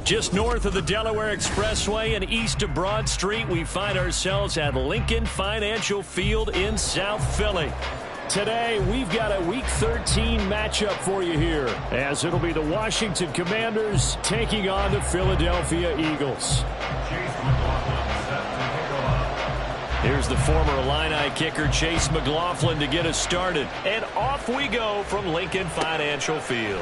Just north of the Delaware Expressway and east of Broad Street, we find ourselves at Lincoln Financial Field in South Philly. Today, we've got a Week 13 matchup for you here, as it'll be the Washington Commanders taking on the Philadelphia Eagles. Here's the former Illini kicker, Chase McLaughlin, to get us started. And off we go from Lincoln Financial Field.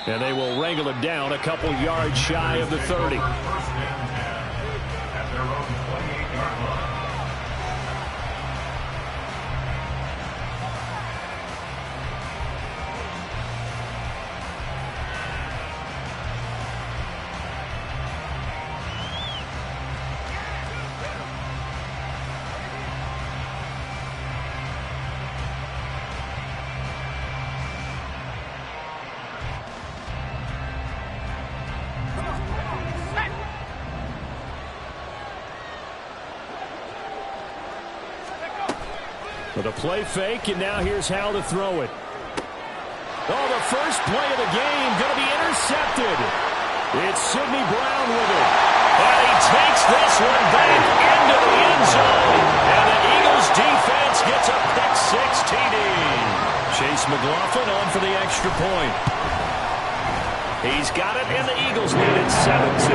And they will wrangle it down a couple yards shy of the 30. With a play fake, and now here's how to throw it. Oh, the first play of the game going to be intercepted. It's Sidney Brown with it. And he takes this one back into the end zone. And the Eagles defense gets a pick-six TD. Chase McLaughlin on for the extra point. He's got it, and the Eagles lead it 7-2.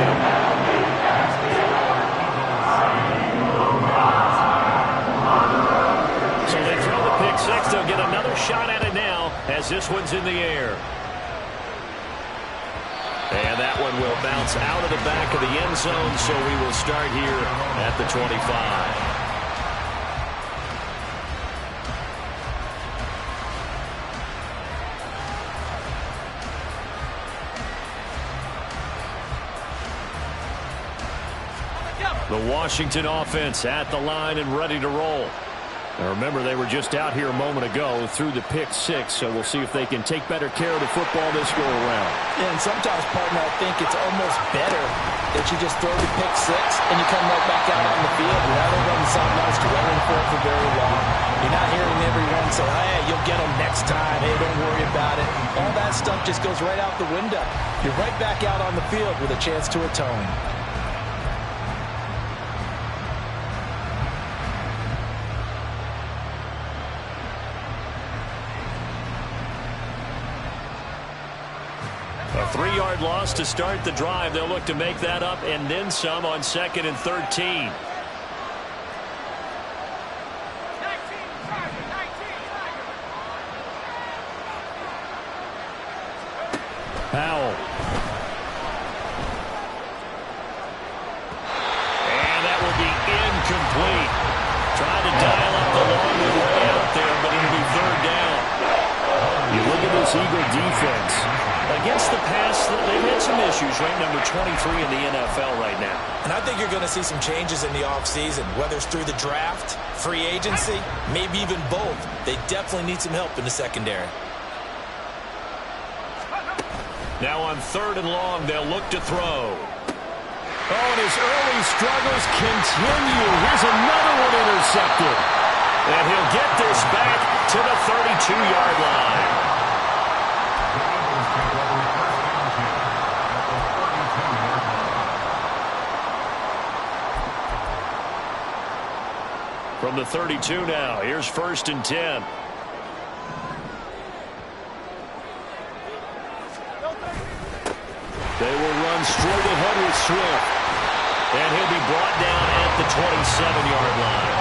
Pick-six, they'll get another shot at it now as this one's in the air. And that one will bounce out of the back of the end zone, so we will start here at the 25. The Washington offense at the line and ready to roll. Now remember, they were just out here a moment ago through the pick-six, so we'll see if they can take better care of the football this go-around. Yeah, and sometimes, partner, I think it's almost better that you just throw the pick-six and you come right back out on the field rather than something else dwelling for it for very long. You're not hearing everyone say, hey, you'll get them next time. Hey, don't worry about it. All that stuff just goes right out the window. You're right back out on the field with a chance to atone. A 3-yard loss to start the drive. They'll look to make that up and then some on 2nd and 13. Powell. And that will be incomplete. Trying to dial up the long way out there, but it'll be 3rd down. You look at this Eagle defense. Against the pass, they've had some issues, ranked number 23 in the NFL right now. And I think you're going to see some changes in the offseason, whether it's through the draft, free agency, maybe even both. They definitely need some help in the secondary. Now on 3rd and long, they'll look to throw. Oh, and his early struggles continue. Here's another one intercepted. And he'll get this back to the 32-yard line. From the 32 now, here's 1st and 10. They will run straight ahead with Swift. And he'll be brought down at the 27-yard line.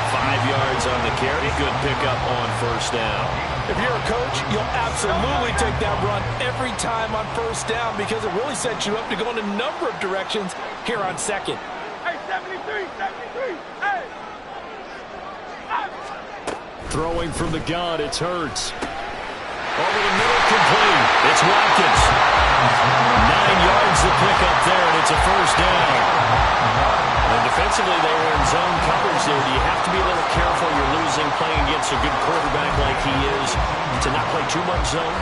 5 yards on the carry. Good pickup on 1st down. If you're a coach, you'll absolutely take that run every time on 1st down because it really sets you up to go in a number of directions here on 2nd. Hey, 73, 73, hey! Throwing from the gun, it's Hurts. Over the middle, complete. It's Watkins. 9 yards to pick up there, and it's a 1st down. And defensively, they were in zone coverage there. Do you have to be a little careful? You're losing playing against a good quarterback like he is to not play too much zone?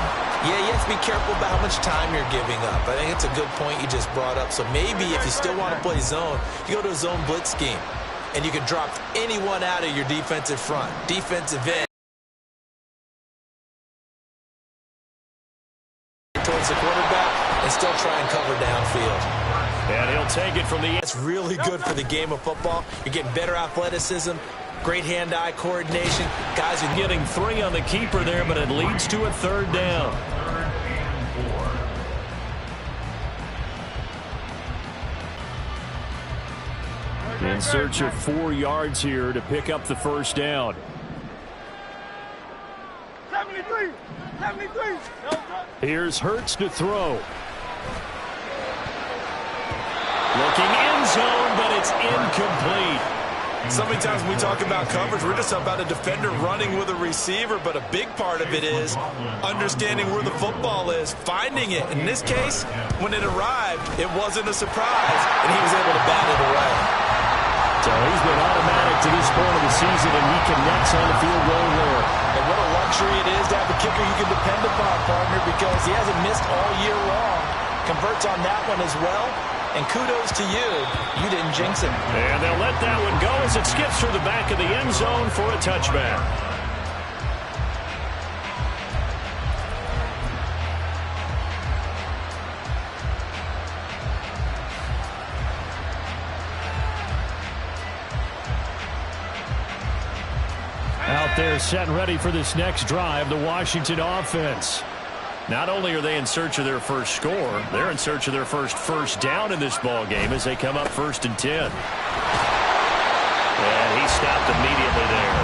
Yeah, you have to be careful about how much time you're giving up. I think it's a good point you just brought up. So maybe if you still want to play zone, you go to a zone blitz scheme. And you can drop anyone out of your defensive front, defensive end. as a quarterback and still try and cover downfield. And he'll take it from the end. It's really good for the game of football. You're getting better athleticism, great hand-eye coordination. Guys are Getting 3 on the keeper there, but it leads to a 3rd down. In search of 4 yards here to pick up the 1st down. 73, 73. Here's Hurts to throw. Looking end zone, but it's incomplete. So many times when we talk about coverage, we're just about a defender running with a receiver, but a big part of it is understanding where the football is, finding it. In this case, when it arrived, it wasn't a surprise, and he was able to bat it away. So he's been automatic to this point of the season, and he connects on the field goal there. And what a luxury it is to have a kicker you can depend upon, partner, because he hasn't missed all year long. Converts on that one as well. And kudos to you. You didn't jinx him. And they'll let that one go as it skips through the back of the end zone for a touchback. Out there set and ready for this next drive, the Washington offense. Not only are they in search of their first score, they're in search of their first down in this ball game as they come up 1st and 10. And he stopped immediately there.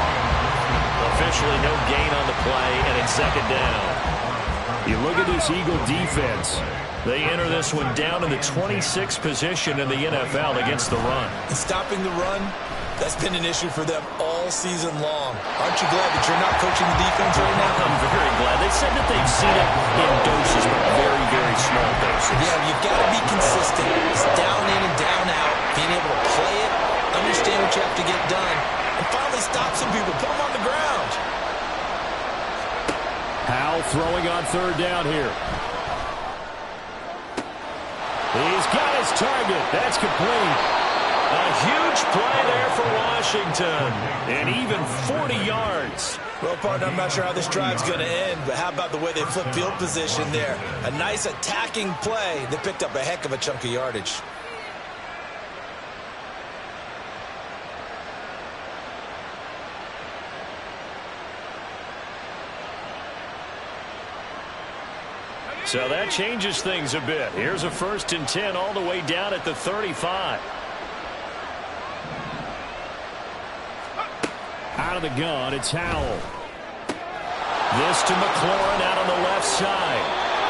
Officially no gain on the play, and it's 2nd down. You look at this Eagle defense. They enter this one down in the 26th position in the NFL against the run. And stopping the run, that's been an issue for them all season long. Aren't you glad that you're not coaching the defense right now? I'm very glad. They said that they've seen it in doses, but very, very small doses. Yeah, you've got to be consistent. It's down in and down out. Being able to play it, understand what you have to get done, and finally stop some people. Put them on the ground. Howell throwing on 3rd down here. He's got his target. That's complete. A huge play there for Washington, and even 40 yards. Well, partner, I'm not sure how this drive's going to end, but how about the way they flip field position there? A nice attacking play. They picked up a heck of a chunk of yardage. So that changes things a bit. Here's a 1st and 10 all the way down at the 35. Out of the gun, it's Howell. This to McLaurin out on the left side.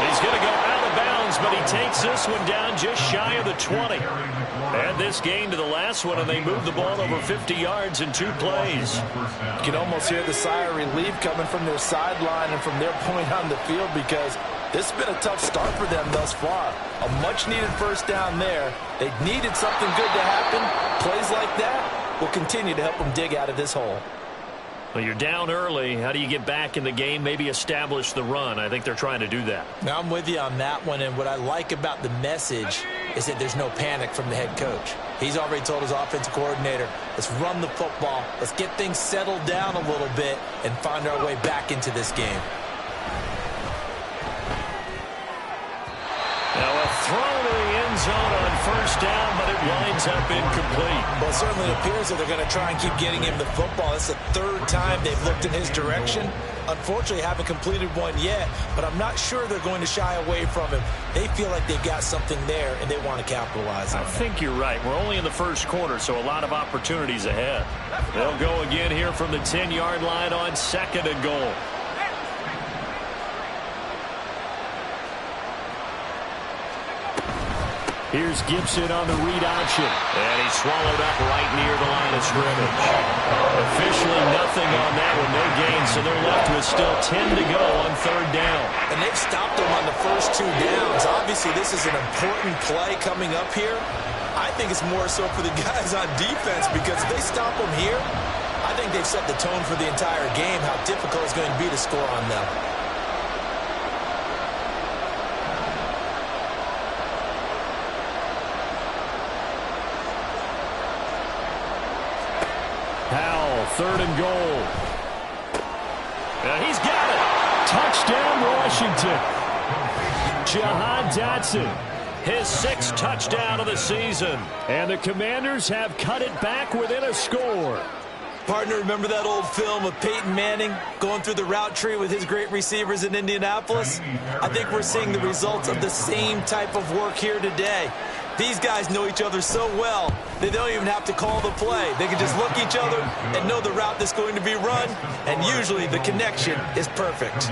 He's going to go out of bounds, but he takes this one down just shy of the 20. Add this gain to the last one, and they move the ball over 50 yards in 2 plays. You can almost hear the sigh of relief coming from their sideline and from their point on the field, because this has been a tough start for them thus far. A much-needed 1st down there. They needed something good to happen. Plays like that will continue to help them dig out of this hole. Well, you're down early. How do you get back in the game, maybe establish the run? I think they're trying to do that. Now, I'm with you on that one, and what I like about the message is that there's no panic from the head coach. He's already told his offensive coordinator, let's run the football, let's get things settled down a little bit and find our way back into this game. Now a throw to the end zone on 1st down, but it winds up incomplete. Well, it certainly appears that they're going to try and keep getting him the football. It's the 3rd time they've looked in his direction. Unfortunately, haven't completed one yet, but I'm not sure they're going to shy away from him. They feel like they've got something there, and they want to capitalize on it. I think you're right. We're only in the 1st quarter, so a lot of opportunities ahead. They'll go again here from the 10-yard line on 2nd and goal. Here's Gibson on the read option. And he's swallowed up right near the line of scrimmage. Officially nothing on that one, no gain, so they're left with still 10 to go on 3rd down. And they've stopped them on the first 2 downs. Obviously, this is an important play coming up here. I think it's more so for the guys on defense, because if they stop them here, I think they've set the tone for the entire game, how difficult it's going to be to score on them. Howell, 3rd and goal. And he's got it. Touchdown, Washington. Jahan Dotson, his 6th touchdown of the season. And the Commanders have cut it back within a score. Partner, remember that old film of Peyton Manning going through the route tree with his great receivers in Indianapolis? I think we're seeing the results of the same type of work here today. These guys know each other so well, they don't even have to call the play. They can just look each other and know the route that's going to be run, and usually the connection is perfect.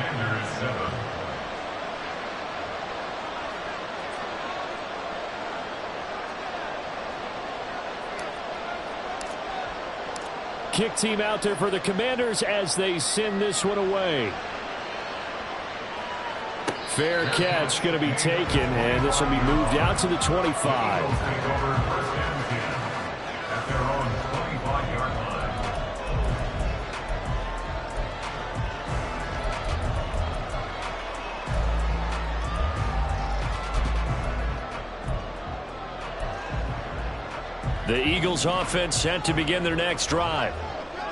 Kick team out there for the Commanders as they send this one away. Fair catch going to be taken, and this will be moved out to the 25. The Eagles offense set to begin their next drive.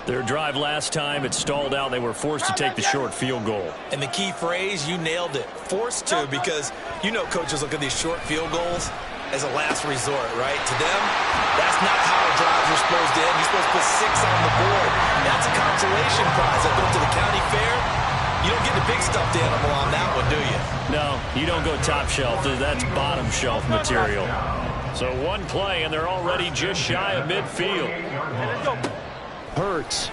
Their drive last time, it stalled out. They were forced to take the short field goal. And the key phrase, you nailed it, forced to, because you know coaches look at these short field goals as a last resort, right? To them, that's not how drives are supposed to end. You're supposed to put 6 on the board. That's a consolation prize. I go to the county fair. You don't get the big stuffed animal on that one, do you? No, you don't go top shelf. That's bottom shelf material. So one play, and they're already just shy of midfield. Hurts.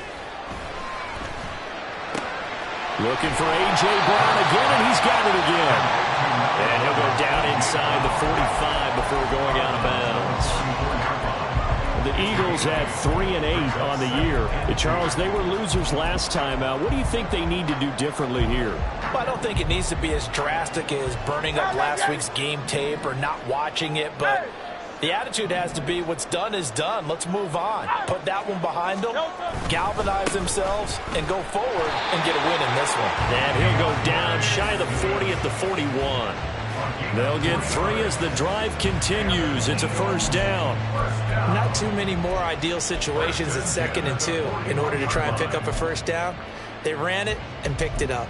Looking for A.J. Brown again, and he's got it again. And he'll go down inside the 45 before going out of bounds. The Eagles had 3 and 8 on the year. Charles, they were losers last time out. What do you think they need to do differently here? Well, I don't think it needs to be as drastic as burning up last week's game tape or not watching it, but the attitude has to be what's done is done. Let's move on. Put that one behind them, galvanize themselves, and go forward and get a win in this one. And he'll go down shy of the 40 at the 41. They'll get 3 as the drive continues. It's a first down. Not too many more ideal situations at 2nd and 2 in order to try and pick up a first down. They ran it and picked it up.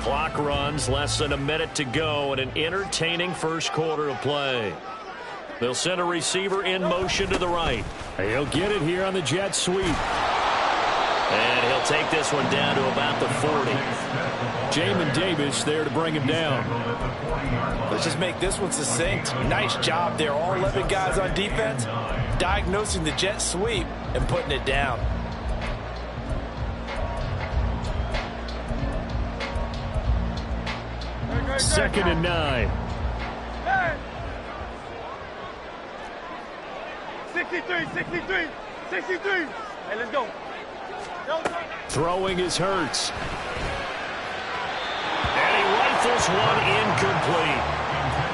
Clock runs, less than a minute to go, and an entertaining first quarter of play. They'll send a receiver in motion to the right. He'll get it here on the jet sweep. And he'll take this one down to about the 40. Jamin Davis there to bring him down. Let's just make this one succinct. Nice job there, all 11 guys on defense, diagnosing the jet sweep and putting it down. Second and 9. 63. Hey, let's go. Throwing is Hurts. And he rifles one incomplete.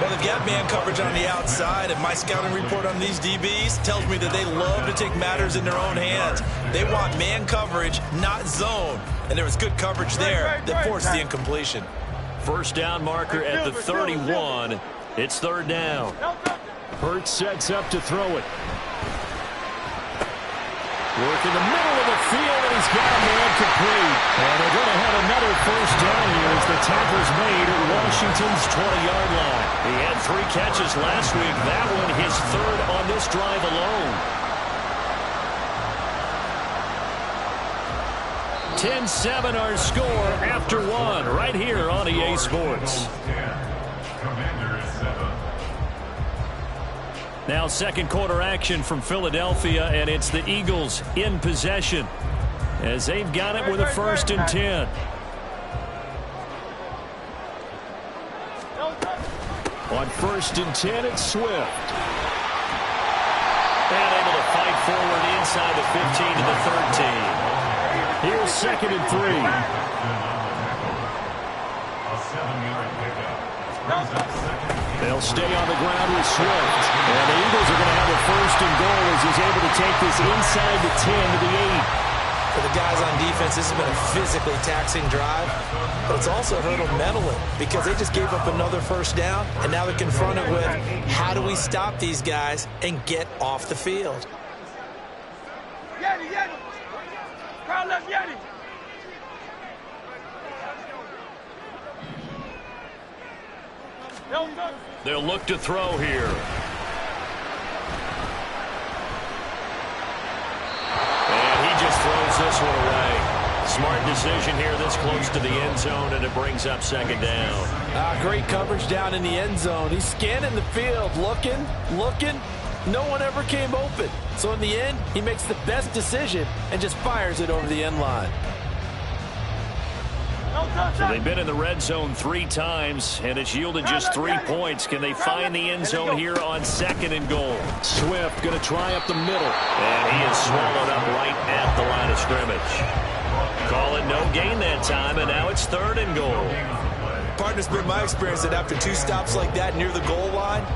Well, they've got man coverage on the outside, and my scouting report on these DBs tells me that they love to take matters in their own hands. They want man coverage, not zone. And there was good coverage there that forced the incompletion. First down marker at the 31. It's 3rd down. Hurts sets up to throw it. Work in the middle of the field, and he's got a man complete. And they're going to have another first down here as the tackle's made at Washington's 20-yard line. He had 3 catches last week. That one his 3rd on this drive alone. 10-7 our score after 1 right here on EA Sports. Now second quarter action from Philadelphia, and it's the Eagles in possession as they've got it with a 1st and 10. On 1st and 10, it's Swift. And able to fight forward inside the 15 to the 13. Here's 2nd and 3. They'll stay on the ground with Swift. And the Eagles are going to have a 1st and goal as he's able to take this inside the 10 to the 8. For the guys on defense, this has been a physically taxing drive, but it's also hurt them mentally because they just gave up another first down, and now they're confronted with how do we stop these guys and get off the field. Yeti. Crowd left Yeti. They'll look to throw here. And he just throws this one away. Smart decision here this close to the end zone, and it brings up second down. Great coverage down in the end zone. He's scanning the field, looking. No one ever came open. So in the end, he makes the best decision and just fires it over the end line. So they've been in the red zone 3 times, and it's yielded just 3 points. Can they find the end zone here on 2nd and goal? Swift going to try up the middle. And he is swallowed up right at the line of scrimmage. Call it no gain that time, and now it's 3rd and goal. Partner, it's been my experience that after 2 stops like that near the goal line,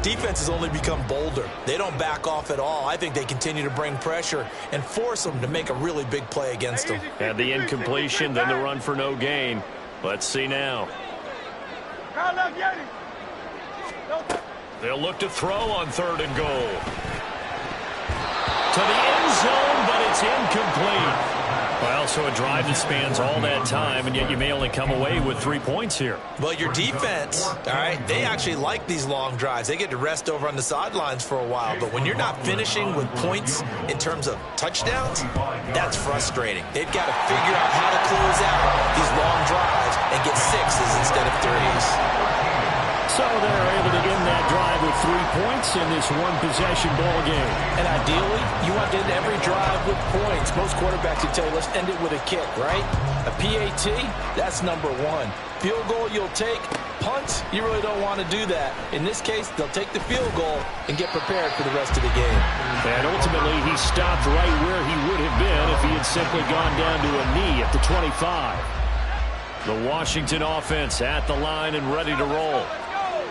defenses only become bolder. They don't back off at all. I think they continue to bring pressure and force them to make a really big play against them. And the incompletion, then the run for no gain. Let's see now. They'll look to throw on 3rd and goal. To the end zone, but it's incomplete. Well, so a drive that spans all that time, and yet you may only come away with 3 points here. Well, your defense, all right, they actually like these long drives. They get to rest over on the sidelines for a while. But when you're not finishing with points in terms of touchdowns, that's frustrating. They've got to figure out how to close out these long drives and get 6s instead of 3s. So they're able to end that drive with 3 points in this one-possession ball game. And ideally, you want to end every drive with points. Most quarterbacks would tell you, let's end it with a kick, right? A PAT, that's number 1. Field goal you'll take. Punts, you really don't want to do that. In this case, they'll take the field goal and get prepared for the rest of the game. And ultimately, he stopped right where he would have been if he had simply gone down to a knee at the 25. The Washington offense at the line and ready to roll.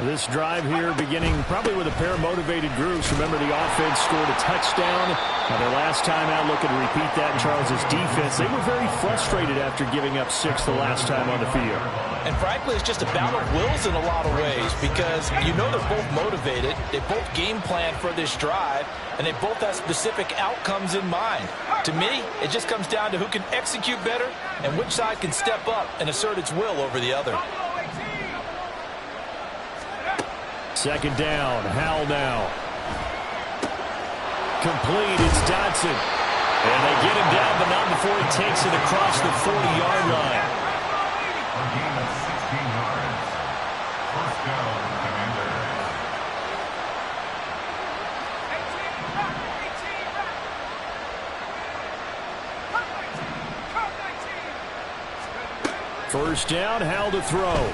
This drive here beginning probably with a pair of motivated groups. Remember, the offense scored a touchdown. Now, their last time out, looking to repeat that in Charles' defense. They were very frustrated after giving up 6 the last time on the field. And frankly, it's just a battle of wills in a lot of ways because you know they're both motivated. They both game plan for this drive, and they both have specific outcomes in mind. To me, it just comes down to who can execute better and which side can step up and assert its will over the other. 2nd down, Howell now. Complete, it's Dotson. And they get him down, but not before he takes it across the 40-yard line. First down, Howell to throw.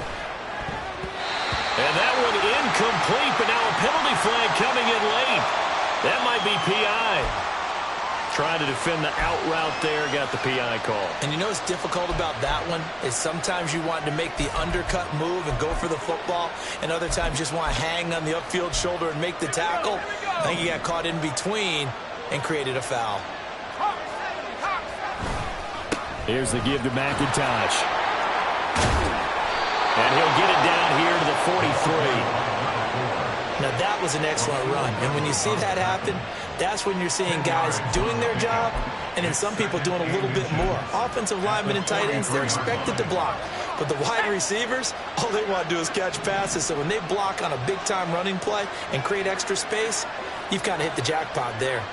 And that one incomplete, but now a penalty flag coming in late. That might be PI. Trying to defend the out route there, got the PI call. And you know what's difficult about that one is sometimes you want to make the undercut move and go for the football, and other times you just want to hang on the upfield shoulder and make the tackle. I think he got caught in between and created a foul. Here's the give to McIntosh. And he'll get it down here to the 43. Now, that was an excellent run. And when you see that happen, that's when you're seeing guys doing their job and then some people doing a little bit more. Offensive linemen and tight ends, they're expected to block. But the wide receivers, all they want to do is catch passes. So when they block on a big-time running play and create extra space, you've kind of hit the jackpot there.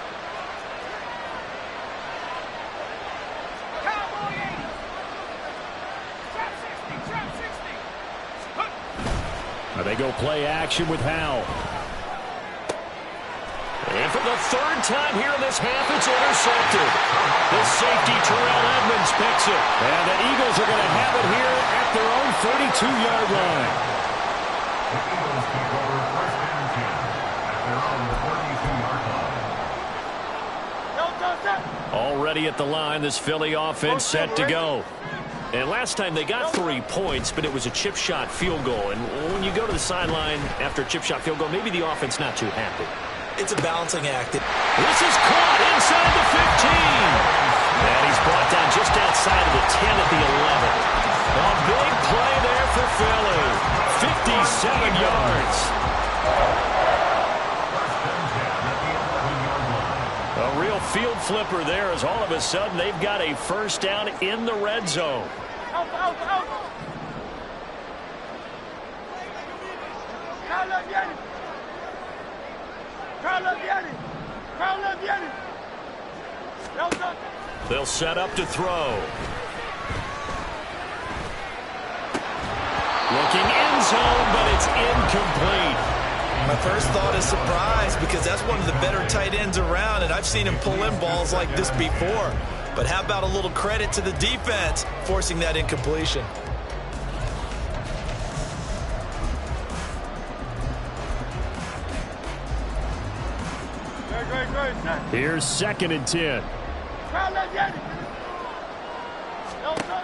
They go play action with Howell. And for the 3rd time here in this half, it's intercepted. The safety, Terrell Edmonds, picks it. And the Eagles are going to have it here at their own 32-yard line. Already at the line, this Philly offense set to go. And last time they got 3 points, but it was a chip shot field goal. And when you go to the sideline after a chip shot field goal, maybe the offense not too happy. It's a balancing act. This is caught inside the 15. And he's brought down just outside of the 10 at the 11. A big play there for Philly. 57 yards. A real field flipper there as all of a sudden they've got a first down in the red zone. Carlo vieni. Carlo vieni. Carlo vieni. Delta. They'll set up to throw. Looking end zone, but it's incomplete. My first thought is surprise because that's one of the better tight ends around, and I've seen him pull in balls like this before. But how about a little credit to the defense forcing that incompletion? Great. Here's 2nd and 10. Carlo vieni. Delta.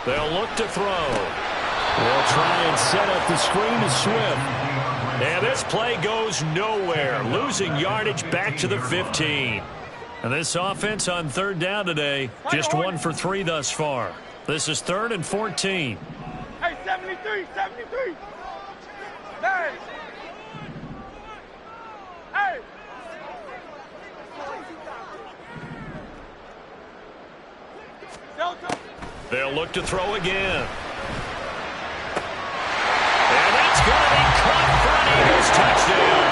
They'll look to throw. They'll try and set up the screen to Swift. And this play goes nowhere. Losing yardage back to the 15. And this offense on 3rd down today, just 1 for 3 thus far. This is 3rd and 14. Hey, 73. Hey. Hey. Delta. They'll look to throw again. And that's going to be caught for an Eagles touchdown.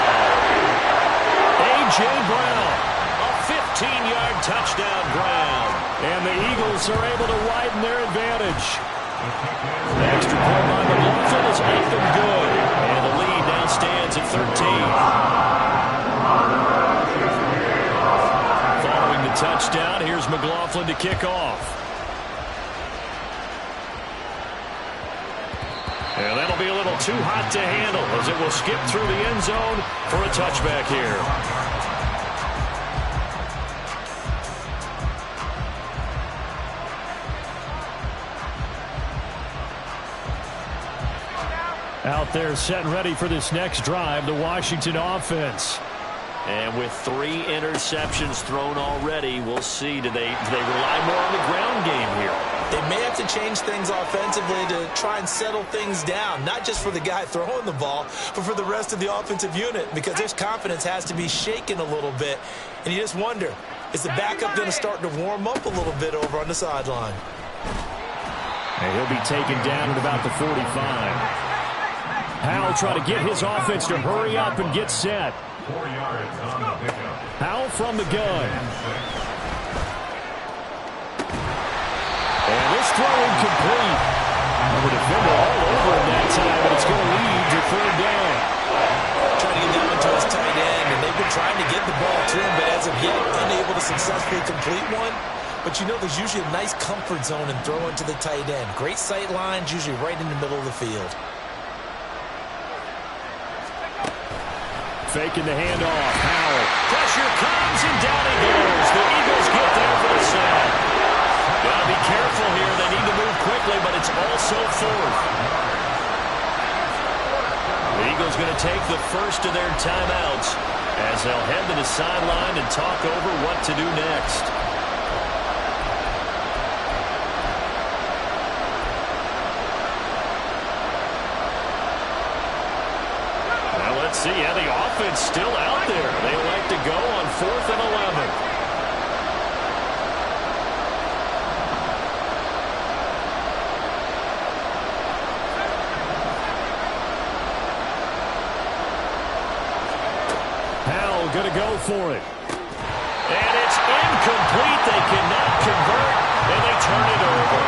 A.J. Brown, a 15-yard touchdown Brown. And the Eagles are able to widen their advantage. The extra point by McLaughlin has made them good. And the lead now stands at 13. Following the touchdown, here's McLaughlin to kick off. And that'll be a little too hot to handle as it will skip through the end zone for a touchback here. Out there set and ready for this next drive, the Washington offense. And with 3 interceptions thrown already, we'll see. Do they rely more on the ground game here? They may have to change things offensively to try and settle things down, not just for the guy throwing the ball, but for the rest of the offensive unit, because their confidence has to be shaken a little bit. And you just wonder, is the backup going to start to warm up a little bit over on the sideline? And he'll be taken down at about the 45. Howell trying to get his offense to hurry up and get set. 4 yards on the pickup. Howell from the gun. And this throw incomplete. The defender all over him that time, but it's going to lead to 3rd down. Trying to get down to his tight end, and they've been trying to get the ball to him, but as of yet, unable to successfully complete one. But you know there's usually a nice comfort zone in throwing to the tight end. Great sight lines, usually right in the middle of the field. Faking the handoff. Howell. Pressure comes, and down he goes. The Eagles get there for the sack. Gotta be careful here. They need to move quickly, but it's also 4th. The Eagles going to take the first of their timeouts as they'll head to the sideline and talk over what to do next. See, yeah, the offense still out there. They like to go on 4th and 11. Howell going to go for it. And it's incomplete. They cannot convert, and they turn it over.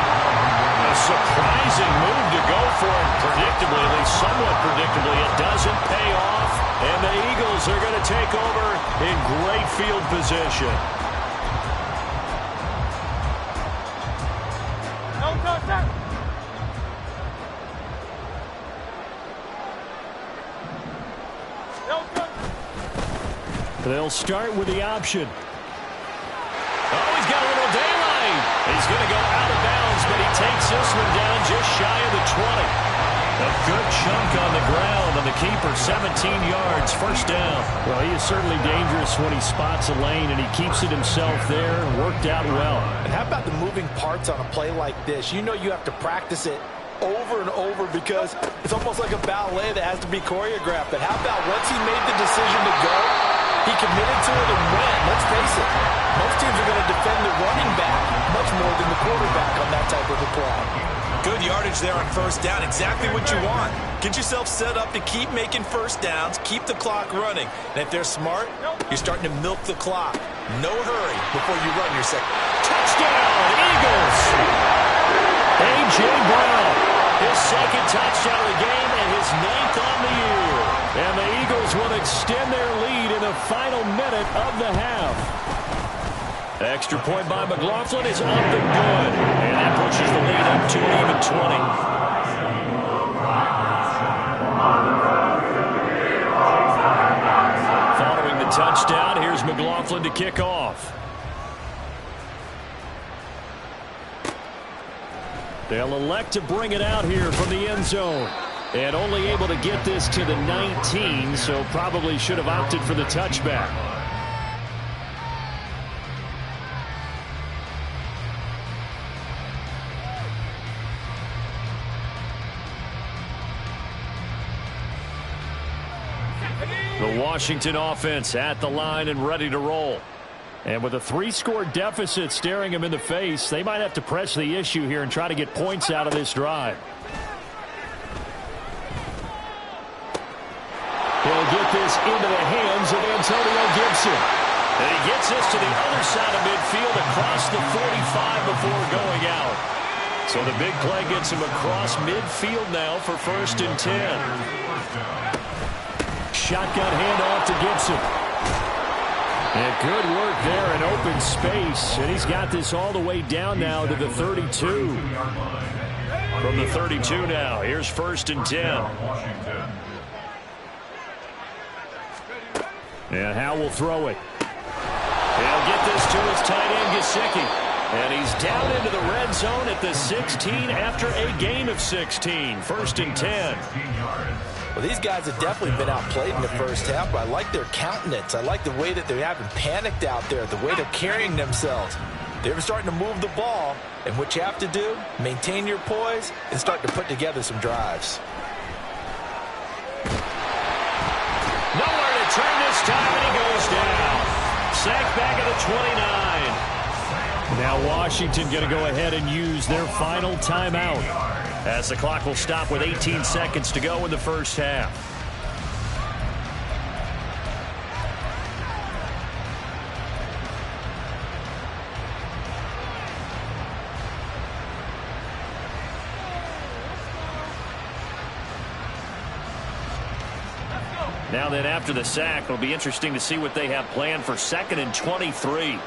A surprising move to go for it predictably, at least somewhat predictably. It doesn't pay off, and the Eagles are going to take over in great field position. They'll start with the option. Oh, he's got a little daylight. He's going to go out of bounds, but he takes this one down just shy of the 20. A good chunk on the ground on the keeper, 17 yards, 1st down. Well, he is certainly dangerous when he spots a lane, and he keeps it himself there. Worked out well. And how about the moving parts on a play like this? You know you have to practice it over and over because it's almost like a ballet that has to be choreographed. But how about once he made the decision to go, he committed to it and went. Let's face it, most teams are going to defend the running back much more than the quarterback on that type of a play. Good yardage there on first down. Exactly what you want. Get yourself set up to keep making first downs, keep the clock running. And if they're smart, you're starting to milk the clock. No hurry before you run your second. Touchdown, Eagles! A.J. Brown, his second touchdown of the game and his 9th on the year. And the Eagles will extend their lead in the final minute of the half. Extra point by McLaughlin is up and good. And that pushes the lead up to an even 20. Following the touchdown, here's McLaughlin to kick off. They'll elect to bring it out here from the end zone. And only able to get this to the 19, so probably should have opted for the touchback. The Washington offense at the line and ready to roll. And with a 3-score deficit staring him in the face, they might have to press the issue here and try to get points out of this drive. He'll get this into the hands of Antonio Gibson. And he gets this to the other side of midfield across the 45 before going out. So the big play gets him across midfield now for 1st and 10. Shotgun handoff to Gibson. And good work there in open space. And he's got this all the way down now to the 32. From the 32 now, here's 1st and 10. And Howe will throw it. He'll get this to his tight end, Gesicki. And he's down into the red zone at the 16 after a gain of 16. 1st and 10. Well, these guys have definitely been outplayed in the first half, but I like their countenance. I like the way that they haven't panicked out there, the way they're carrying themselves. They're starting to move the ball, and what you have to do, maintain your poise and start to put together some drives. Nowhere to turn this time, and he goes down. Sacked back at the 29. Now Washington going to go ahead and use their final timeout, as the clock will stop with 18 seconds to go in the first half. Now then, after the sack, it'll be interesting to see what they have planned for 2nd and 23.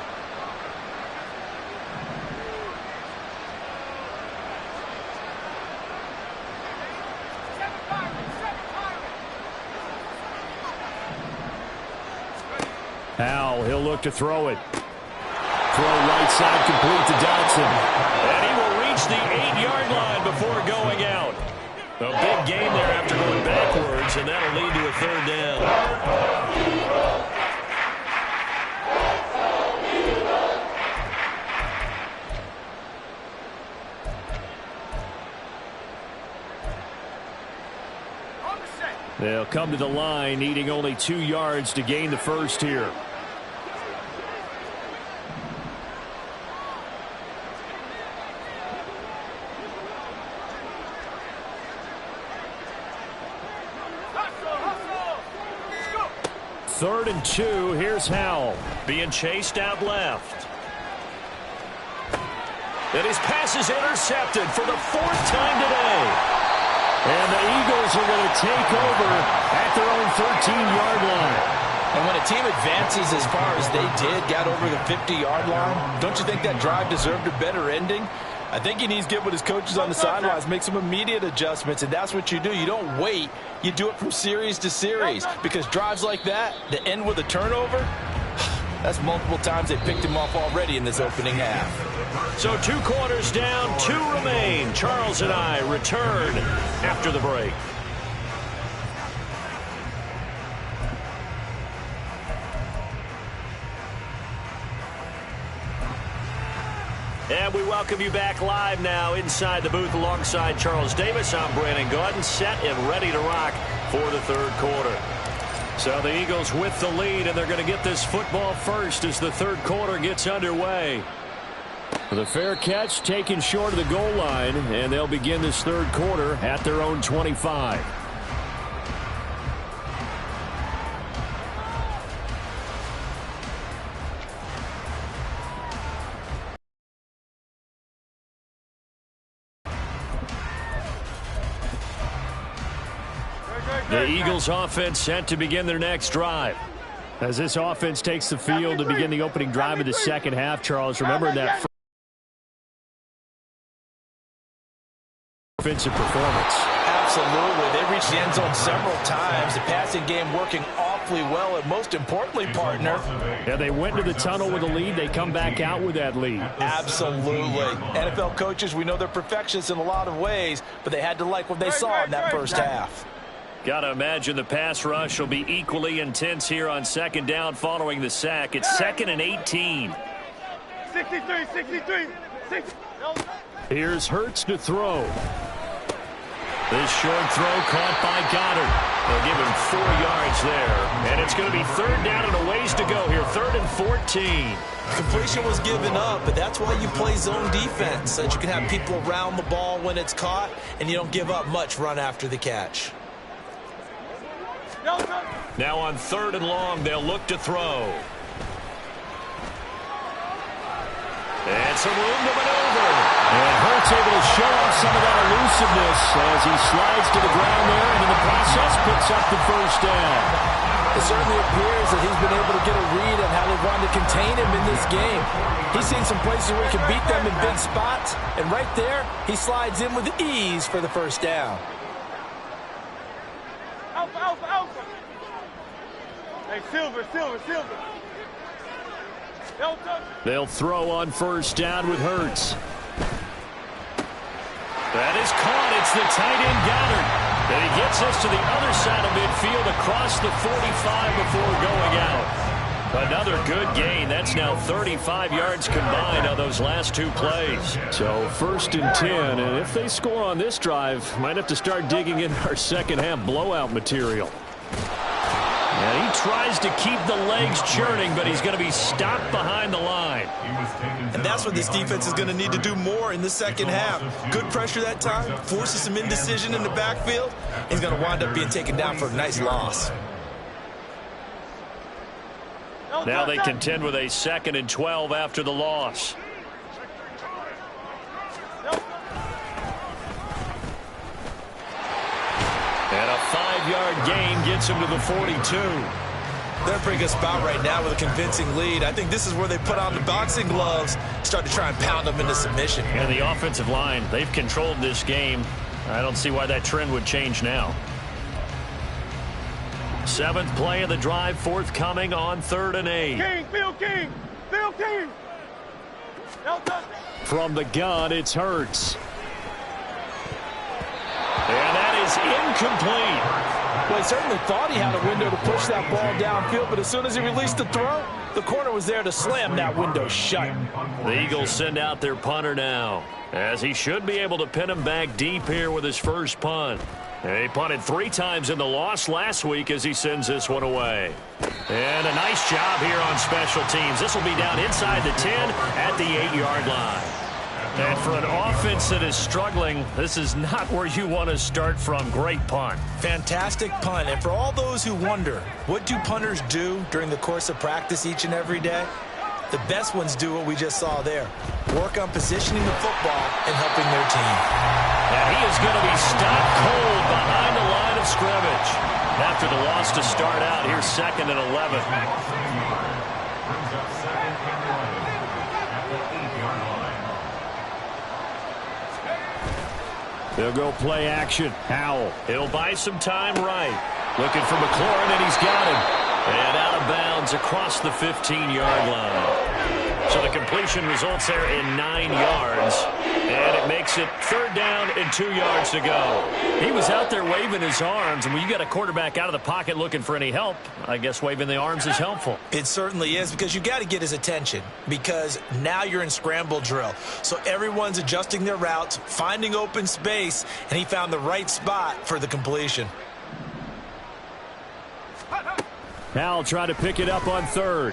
Howe, he'll look to throw it. Throw right side complete to Dotson. And he will reach the 8-yard line before going out. A big gain there after going backwards, and that'll lead to a 3rd down. They'll come to the line, needing only 2 yards to gain the first here. Third and 2. Here's Howell being chased out left. And his pass is intercepted for the 4th time today. And the Eagles are going to take over at their own 13-yard line. And when a team advances as far as they did, got over the 50-yard line, don't you think that drive deserved a better ending? I think he needs to get with his coaches on the sidelines, make some immediate adjustments, and that's what you do. You don't wait. You do it from series to series, because drives like that end with a turnover, that's multiple times they picked him off already in this opening half. So 2 quarters down, 2 remain. Charles and I return after the break. And we welcome you back live now inside the booth alongside Charles Davis. I'm Brandon Gaudin, set and ready to rock for the 3rd quarter. So the Eagles with the lead, and they're going to get this football first as the 3rd quarter gets underway. The fair catch taken short of the goal line, and they'll begin this third quarter at their own 25. The Eagles offense set to begin their next drive. As this offense takes the field to begin the opening drive of the second half, Charles, remember that offensive performance. Absolutely. They reached the end zone several times. The passing game working awfully well, and most importantly, partner. Yeah, they went to the tunnel with a lead. They come back out with that lead. Absolutely. NFL coaches, we know they're perfectionists in a lot of ways, but they had to like what they saw in that first half. Got to imagine the pass rush will be equally intense here on second down following the sack. It's 2nd and 18. 63. Here's Hurts to throw. This short throw caught by Goddard. They'll give him 4 yards there. And it's going to be third down and a ways to go here. 3rd and 14. Completion was given up, but that's why you play zone defense, so that you can have people around the ball when it's caught, and you don't give up much run after the catch. Now on 3rd and long, they'll look to throw. And some room to maneuver. And Hurts able to show off some of that elusiveness as he slides to the ground there, and in the process picks up the first down. It certainly appears that he's been able to get a read on how they wanted to contain him in this game. He's seen some places where he can beat them in big spots, and right there, he slides in with ease for the first down. Alpha. Hey, Silver. They'll throw on first down with Hurts. That is caught. It's the tight end Goddard. And he gets us to the other side of midfield across the 45 before going out. Another good gain. That's now 35 yards combined on those last 2 plays. So 1st and 10. And if they score on this drive, might have to start digging in our second half blowout material. And he tries to keep the legs churning, but he's going to be stopped behind the line. And that's what this defense is going to need to do more in the second half. Good pressure that time, forces some indecision in the backfield. He's going to wind up being taken down for a nice loss. Now they contend with a 2nd and 12 after the loss. And a 5-yard gain gets him to the 42. They're in a pretty good spot right now with a convincing lead. I think this is where they put on the boxing gloves, start to try and pound them into submission. And the offensive line, they've controlled this game. I don't see why that trend would change now. 7th play of the drive forthcoming on 3rd and 8. Phil King. From the gun, it's Hurts. And that is incomplete. Well, he certainly thought he had a window to push that ball downfield, but as soon as he released the throw, the corner was there to slam that window shut. The Eagles send out their punter now, as he should be able to pin him back deep here with his first punt. He punted 3 times in the loss last week as he sends this one away. And a nice job here on special teams. This will be down inside the 10 at the 8-yard line. And for an offense that is struggling, this is not where you want to start from. Great punt. Fantastic punt. And for all those who wonder, what do punters do during the course of practice each and every day? The best ones do what we just saw there. Work on positioning the football and helping their team. And he is going to be stopped cold behind the line of scrimmage. After the loss to start out, here's 2nd and 11. They'll go play action. Howell. He'll buy some time right. Looking for McLaurin, and he's got him. And out of bounds across the 15-yard line. So the completion results there in 9 yards. And it makes it 3rd down and 2 yards to go. He was out there waving his arms. And when you got a quarterback out of the pocket looking for any help, I guess waving the arms is helpful. It certainly is, because you got to get his attention, because now you're in scramble drill. So everyone's adjusting their routes, finding open space, and he found the right spot for the completion. Howell tried to pick it up on 3rd.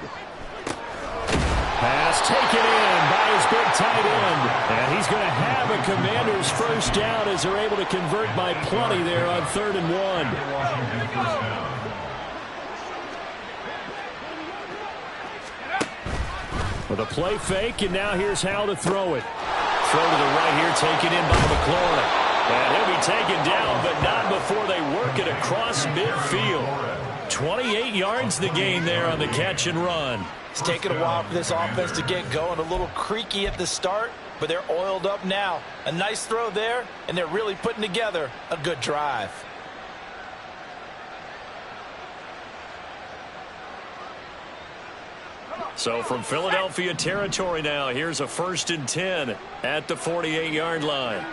Pass taken in by his big tight end. And he's going to have a Commanders first down as they're able to convert by plenty there on 3rd and 1. Washington first down. With a play fake, and now here's how to throw it. Throw to the right here, taken in by McLaurin. And he'll be taken down, but not before they work it across midfield. 28 yards the gain there on the catch and run. It's taken a while for this offense to get going. A little creaky at the start, but they're oiled up now. A nice throw there, and they're really putting together a good drive. So from Philadelphia territory now, here's a 1st and 10 at the 48-yard line.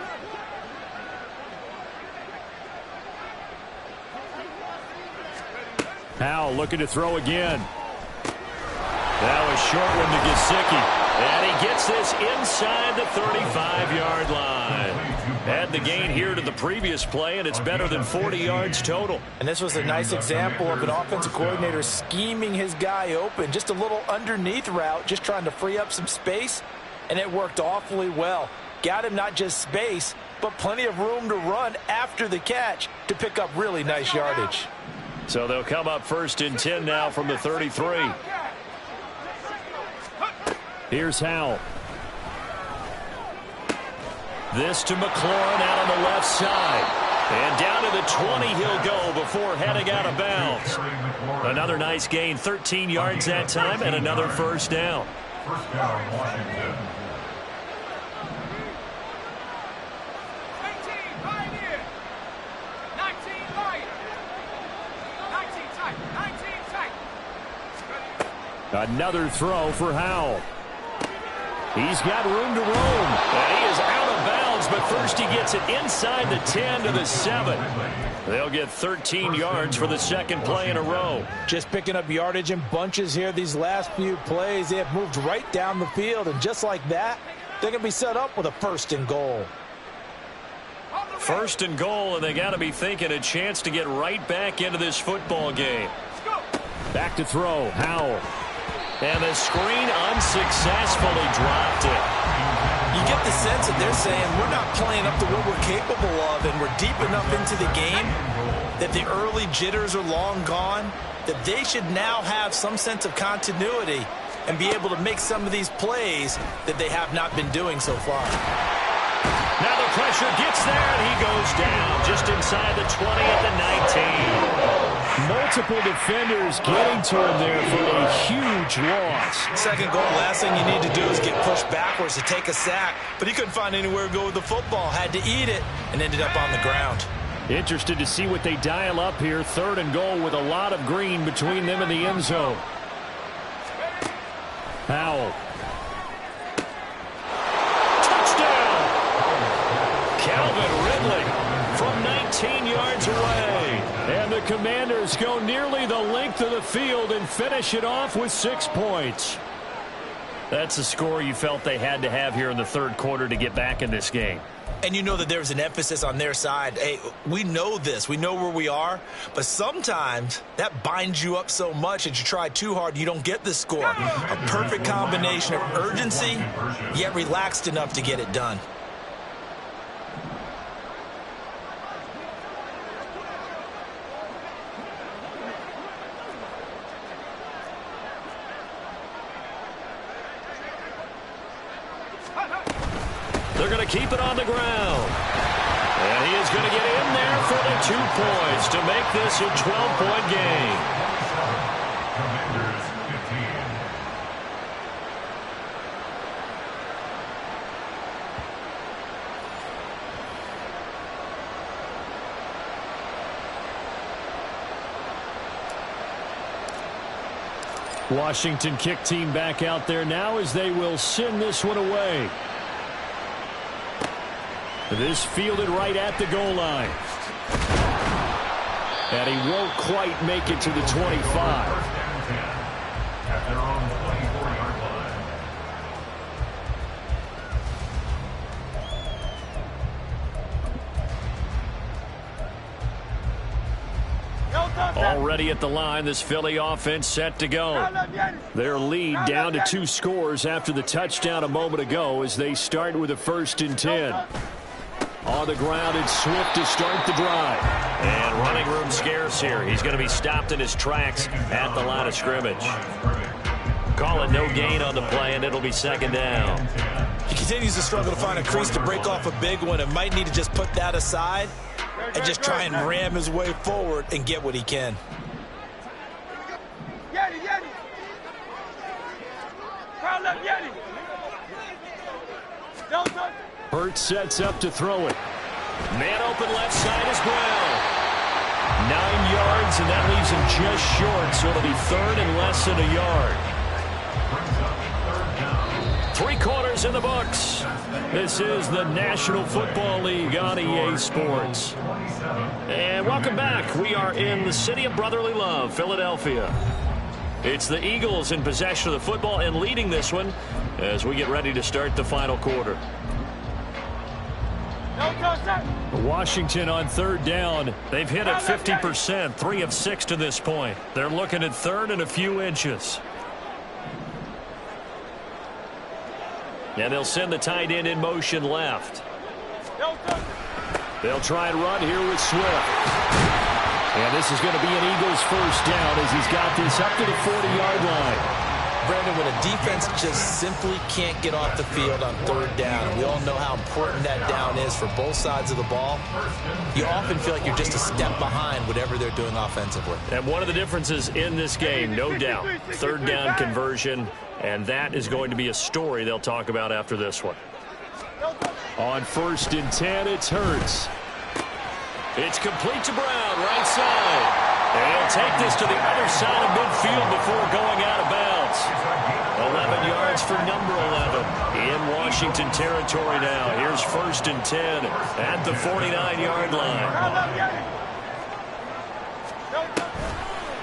Powell looking to throw again. Now a short one to Gesicki. And he gets this inside the 35-yard line. Add the gain here to the previous play, and it's better than 40 yards total. And this was a nice example of an offensive coordinator scheming his guy open. Just a little underneath route, just trying to free up some space, and it worked awfully well. Got him not just space, but plenty of room to run after the catch to pick up really nice yardage. So they'll come up 1st and 10 now from the 33. Here's Howell. This to McLaurin out on the left side. And down to the 20 he'll go before heading out of bounds. Another nice gain, 13 yards that time, and another first down. First down, Washington. 18, right here. 19, right. 19 tight, 19 tight. Another throw for Howell. He's got room to roam. And he is out of bounds, but first he gets it inside the 10 to the 7. They'll get 13 yards for the second play in a row. Just picking up yardage in bunches here these last few plays. They have moved right down the field, and just like that, they're going to be set up with a 1st and goal. 1st and goal, and they got to be thinking a chance to get right back into this football game. Back to throw, Howell. And the screen unsuccessfully dropped it. You get the sense that they're saying we're not playing up to what we're capable of, and we're deep enough into the game that the early jitters are long gone, that they should now have some sense of continuity and be able to make some of these plays that they have not been doing so far. Now the pressure gets there, and he goes down just inside the 20 at the 19. Multiple defenders getting to him there for a huge loss. Second goal, last thing you need to do is get pushed backwards to take a sack, but he couldn't find anywhere to go with the football, had to eat it, and ended up on the ground. Interested to see what they dial up here. 3rd and goal with a lot of green between them and the end zone. Powell. Touchdown! Calvin Ridley from 19 yards away. And the Commanders go nearly the length of the field and finish it off with 6 points. That's the score you felt they had to have here in the 3rd quarter to get back in this game. And you know that there's an emphasis on their side. Hey, we know this. We know where we are. But sometimes that binds you up so much that you try too hard, you don't get the score. A perfect combination of urgency, yet relaxed enough to get it done. They're going to keep it on the ground. And he is going to get in there for the 2 points to make this a 12-point game. Commanders 15. Washington kick team back out there now as they will send this one away. This fielded right at the goal line. And he won't quite make it to the 25. At their own 24-yard line. ready at the line. This Philly offense set to go. Their lead down to 2 scores after the touchdown a moment ago as they start with a 1st and 10. On the ground, it's Swift to start the drive. And running room scarce here. He's going to be stopped in his tracks at the line of scrimmage. Call it no gain on the play, and it'll be 2nd down. He continues to struggle to find a crease to break off a big one and might need to just put that aside and just try and ram his way forward and get what he can. Hurts sets up to throw it. Man open left side is Brown. 9 yards, and that leaves him just short, so it'll be 3rd and less than a yard. 3 quarters in the books. This is the National Football League on EA Sports. And welcome back. We are in the city of brotherly love, Philadelphia. It's the Eagles in possession of the football and leading this one as we get ready to start the final quarter. Washington on 3rd down. They've hit it 50%, 3 of 6 to this point. They're looking at 3rd and a few inches. And they'll send the tight end in motion left. They'll try and run here with Swift. And this is going to be an Eagles 1st down as he's got this up to the 40-yard line. Brandon, when a defense just simply can't get off the field on 3rd down, we all know how important that down is for both sides of the ball. You often feel like you're just a step behind whatever they're doing offensively. And one of the differences in this game, no doubt, 3rd down conversion, and that is going to be a story they'll talk about after this one. On 1st and 10, it's Hurts. It's complete to Brown, right side. And he'll take this to the other side of midfield before going out of bounds. 11 yards for number 11 in Washington territory now. Here's 1st and 10 at the 49-yard line.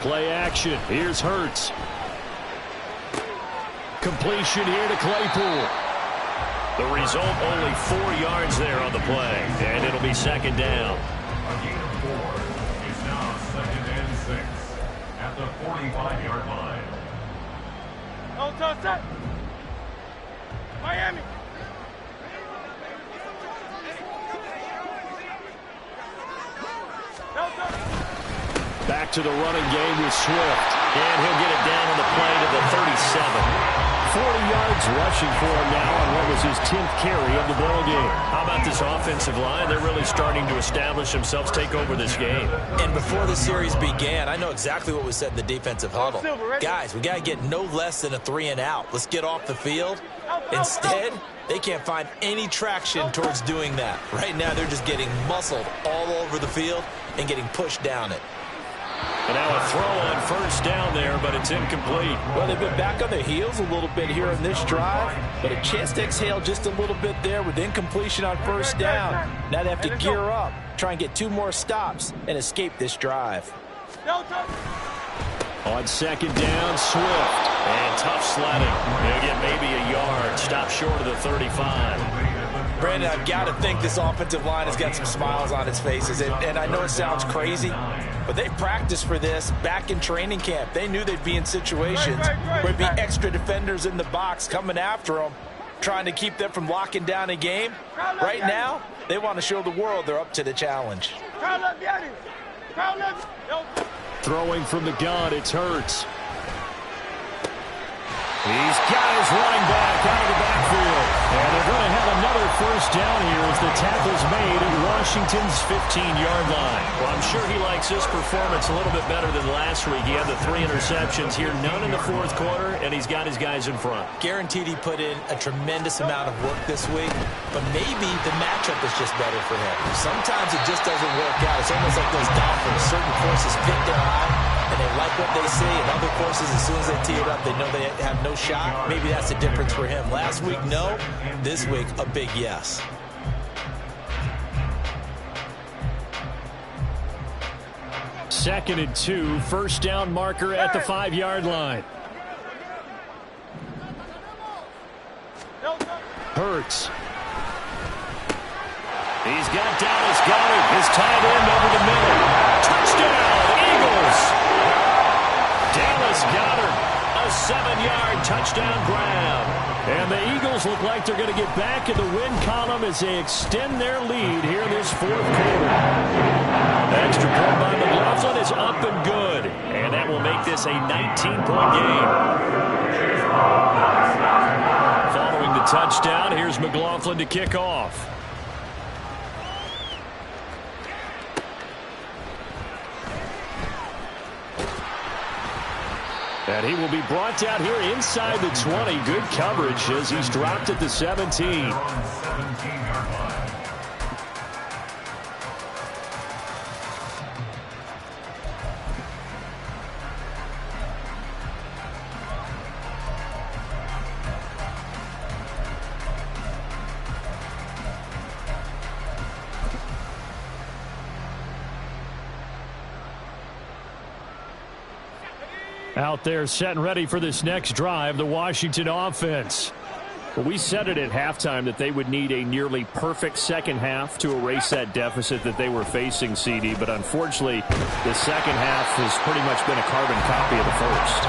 Play action. Here's Hurts. Completion here to Claypool. The result, only 4 yards there on the play. And it'll be 2nd down. It's now 2nd and 6 at the 45-yard line. Don't touch that. Miami. Back to the running game with Swift. And he'll get it down on the play to the 37. 40 yards rushing for him now on what was his 10th carry of the ball game. How about this offensive line? They're really starting to establish themselves, take over this game. And before the series began, I know exactly what was said in the defensive huddle. Guys, we got to get no less than a 3 and out. Let's get off the field. Instead, they can't find any traction towards doing that. Right now, they're just getting muscled all over the field and getting pushed down it. And now a throw on 1st down there, but it's incomplete. Well, they've been back on their heels a little bit here in this drive, but a chance to exhale just a little bit there with incompletion on 1st down. Now they have to gear up, try and get 2 more stops, and escape this drive. On 2nd down, Swift. And tough sledding. He'll get maybe a yard. Stop short of the 35. Brandon, I've got to think this offensive line has got some smiles on its faces. And I know it sounds crazy, but they practiced for this back in training camp. They knew they'd be in situations where there'd be extra defenders in the box coming after them, trying to keep them from locking down a game. Right now, they want to show the world they're up to the challenge. Throwing from the gun, it's Hurts. He's got his running back out of the backfield. And they're going to have another 1st down here as the tackle's made at Washington's 15-yard line. Well, I'm sure he likes this performance a little bit better than last week. He had the 3 interceptions here, none in the 4th quarter, and he's got his guys in front. Guaranteed he put in a tremendous amount of work this week, but maybe the matchup is just better for him. Sometimes it just doesn't work out. It's almost like those dolphins. Certain courses fit their eye, and they like what they see. In other courses, as soon as they tee it up, they know they have no shot. Maybe that's the difference for him. Last week, no. This week, a big yes. Second and 2, 1st down marker at the 5-yard line. Hurts. He's got Dallas Goedert, his tight end over the middle. Touchdown, Eagles! Dallas Goedert. A 7-yard touchdown grab. And the Eagles look like they're going to get back in the win column as they extend their lead here in this fourth quarter. Extra point by McLaughlin is up and good. And that will make this a 19-point game. Following the touchdown, here's McLaughlin to kick off. And he will be brought down here inside the 20. Good coverage as he's dropped at the 17. Out there set and ready for this next drive, the Washington offense. Well, we said it at halftime that they would need a nearly perfect second half to erase that deficit that they were facing, CD. But unfortunately, the second half has pretty much been a carbon copy of the first.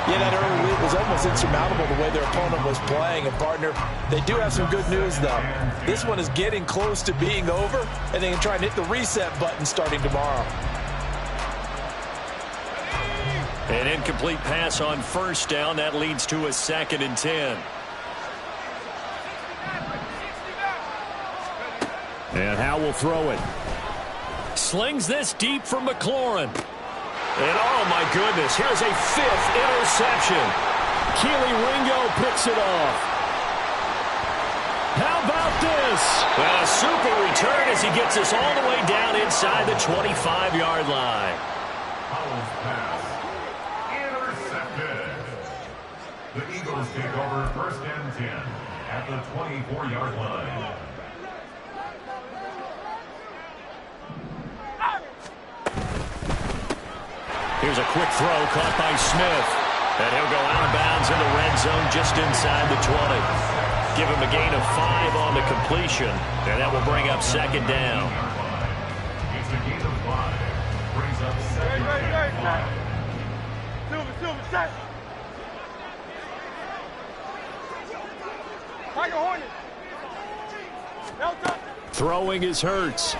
Yeah, that early lead was almost insurmountable the way their opponent was playing. And, partner, they do have some good news, though. This one is getting close to being over, and they can try and hit the reset button starting tomorrow. An incomplete pass on first down. That leads to a 2nd and 10. And Howe will throw it. Slings this deep from McLaurin. And oh my goodness, here's a 5th interception. Keely Ringo picks it off. How about this? A super return as he gets us all the way down inside the 25-yard line. The Eagles take over 1st and 10 at the 24-yard line. Here's a quick throw caught by Smith. And he'll go out of bounds in the red zone just inside the 20. Give him a gain of 5 on the completion. And that will bring up 2nd down. It's a gain of 5. Brings up 2nd and 5. Silver, set. Tiger Hornet. Throwing is Hurts.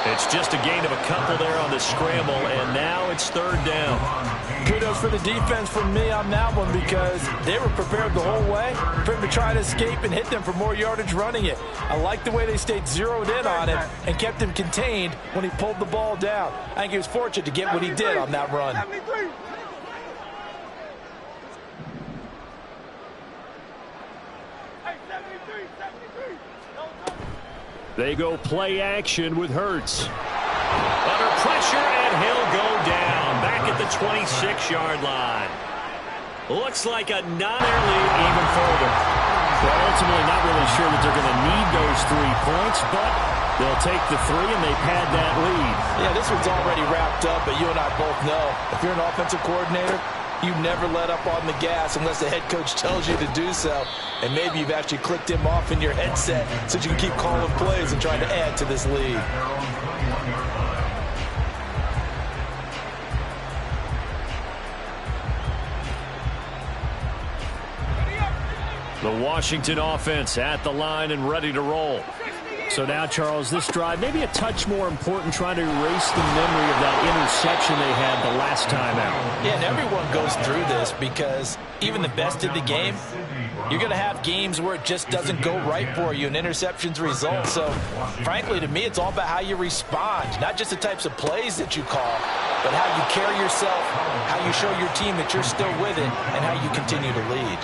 It's just a gain of a couple there on the scramble, and now it's 3rd down. Kudos for the defense from me on that one because they were prepared the whole way for him to try to escape and hit them for more yardage running it. I like the way they stayed zeroed in on him and kept him contained when he pulled the ball down. I think he was fortunate to get what he did on that run. They go play action with Hurts. Under pressure, and he'll go down. Back at the 26-yard line. Looks like a 9-yard lead even further. But ultimately not really sure that they're going to need those 3 points, but they'll take the 3 and they pad that lead. Yeah, this one's already wrapped up, but you and I both know if you're an offensive coordinator, you never let up on the gas unless the head coach tells you to do so. And maybe you've actually clicked him off in your headset so you can keep calling plays and trying to add to this lead. The Washington offense at the line and ready to roll. So now, Charles, this drive maybe a touch more important, trying to erase the memory of that interception they had the last time out. Yeah, and everyone goes through this because even the best in the game, you're going to have games where it just doesn't go right for you and interceptions result. So, frankly, to me, it's all about how you respond, not just the types of plays that you call, but how you carry yourself, how you show your team that you're still with it, and how you continue to lead.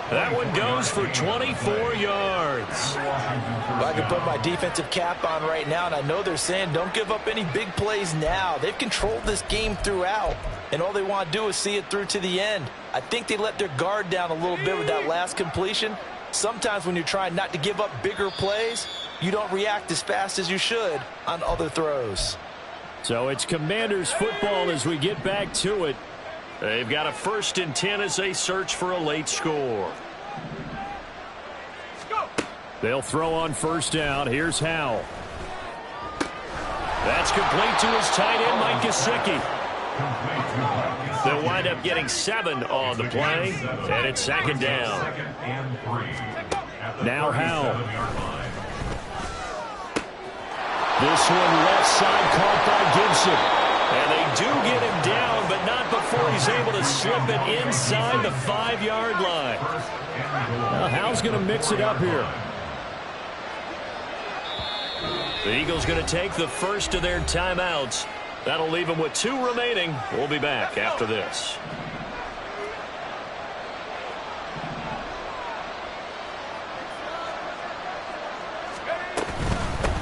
That one goes for 24 yards. Well, I can put my defensive cap on right now, and I know they're saying don't give up any big plays now. They've controlled this game throughout, and all they want to do is see it through to the end. I think they let their guard down a little bit with that last completion. Sometimes when you're trying not to give up bigger plays, you don't react as fast as you should on other throws. So it's Commanders football as we get back to it. They've got a 1st and 10 as they search for a late score. They'll throw on 1st down. Here's Howe. That's complete to his tight end, Mike Gesicki. They'll wind up getting 7 on the play, and it's second down. Now Howell. This one left side caught by Gibson. And they do get him down, but not before he's able to slip it inside the 5-yard line. Now Howell's going to mix it up here. The Eagles going to take the first of their timeouts. That'll leave them with 2 remaining. We'll be back after this.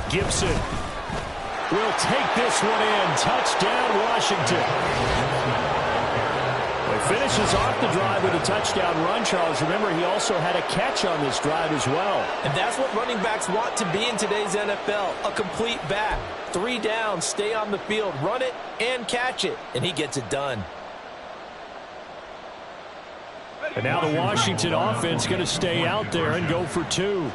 Gibson will take this one in. Touchdown, Washington. He finishes off the drive with a touchdown run, Charles. Remember, he also had a catch on this drive as well. And that's what running backs want to be in today's NFL, a complete back. 3 down, stay on the field, run it, and catch it. And he gets it done. And now the Washington offense going to stay out there and go for 2.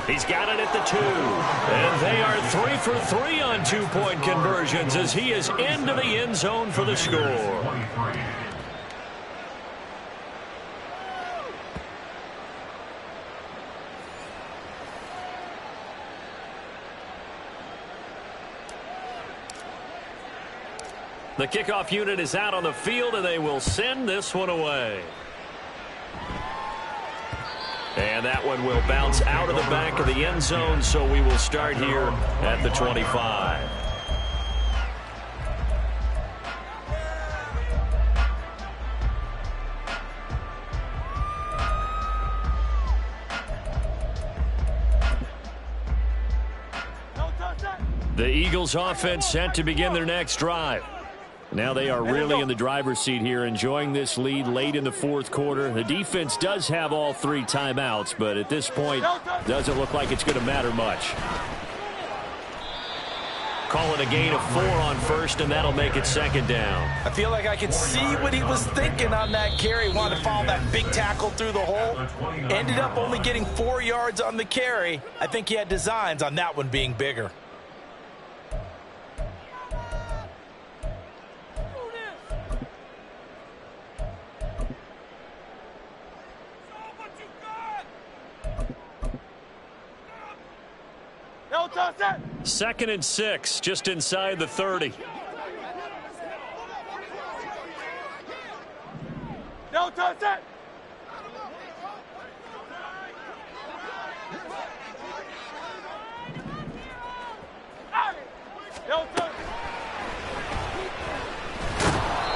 He's got it at the 2. And they are 3 for 3 on 2-point conversions as he is into the end zone for the score. The kickoff unit is out on the field, and they will send this one away. And that one will bounce out of the back of the end zone, so we will start here at the 25. The Eagles offense set to begin their next drive. Now they are really in the driver's seat here, enjoying this lead late in the 4th quarter. The defense does have all 3 timeouts, but at this point, doesn't look like it's going to matter much. Call it a gain of 4 on first, and that'll make it second down. I feel like I can see what he was thinking on that carry. Wanted to follow that big tackle through the hole. Ended up only getting 4 yards on the carry. I think he had designs on that one being bigger. Second and 6, just inside the 30. No touch it.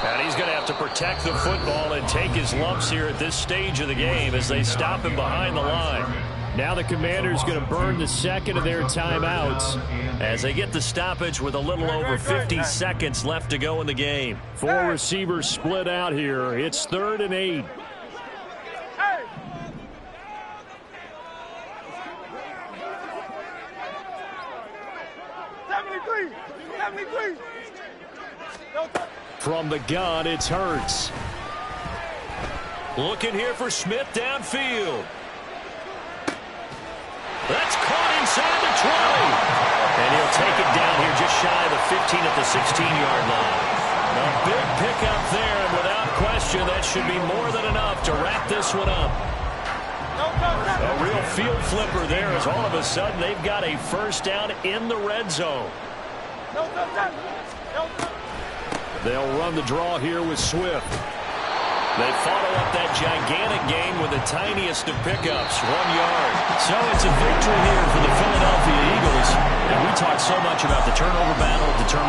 And he's going to have to protect the football and take his lumps here at this stage of the game as they stop him behind the line. Now the Commanders going to burn the second of their timeouts as they get the stoppage with a little over 50 seconds left to go in the game. 4 receivers split out here. It's 3rd and 8. Hey. From the gun, it's Hurts. Looking here for Smith downfield. That's caught inside the 20. And he'll take it down here just shy of the 15 at the 16-yard line. A big pickup there, and without question, that should be more than enough to wrap this one up. A real field flipper there as all of a sudden they've got a first down in the red zone. They'll run the draw here with Swift. They follow up that gigantic gain with the tiniest of pickups, 1 yard. So it's a victory here for the Philadelphia Eagles. And we talk so much about the turnover battle, determined